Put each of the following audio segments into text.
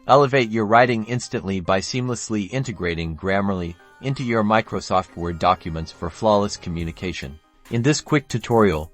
Elevate your writing instantly by seamlessly integrating Grammarly into your Microsoft Word documents for flawless communication. In this quick tutorial,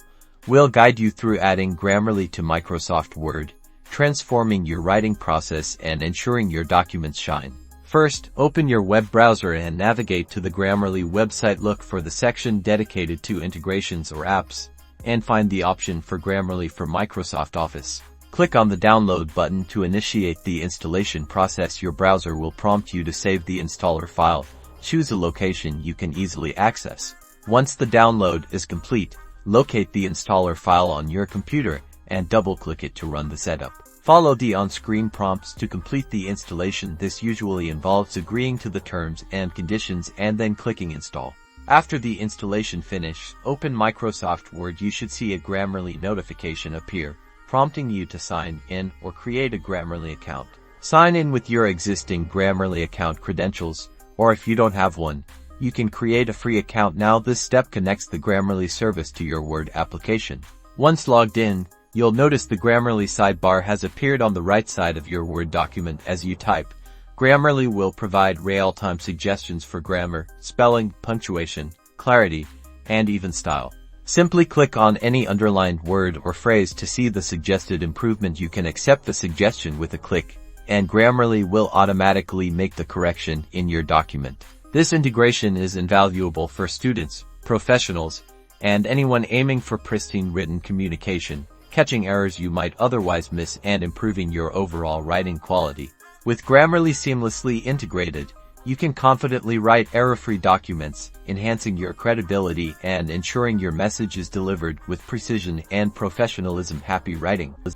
we'll guide you through adding Grammarly to Microsoft Word, transforming your writing process and ensuring your documents shine. First, open your web browser and navigate to the Grammarly website. Look for the section dedicated to integrations or apps, and find the option for Grammarly for Microsoft Office. Click on the download button to initiate the installation process. Your browser will prompt you to save the installer file. Choose a location you can easily access. Once the download is complete, locate the installer file on your computer and double-click it to run the setup. Follow the on-screen prompts to complete the installation. This usually involves agreeing to the terms and conditions and then clicking install. After the installation finish, open Microsoft Word. You should see a Grammarly notification appear, prompting you to sign in or create a Grammarly account. Sign in with your existing Grammarly account credentials, or if you don't have one, you can create a free account now. This step connects the Grammarly service to your Word application. Once logged in, you'll notice the Grammarly sidebar has appeared on the right side of your Word document. As you type, Grammarly will provide real-time suggestions for grammar, spelling, punctuation, clarity, and even style. Simply click on any underlined word or phrase to see the suggested improvement. You can accept the suggestion with a click, and Grammarly will automatically make the correction in your document. This integration is invaluable for students, professionals, and anyone aiming for pristine written communication, catching errors you might otherwise miss and improving your overall writing quality. With Grammarly seamlessly integrated, you can confidently write error-free documents, enhancing your credibility and ensuring your message is delivered with precision and professionalism. Happy writing!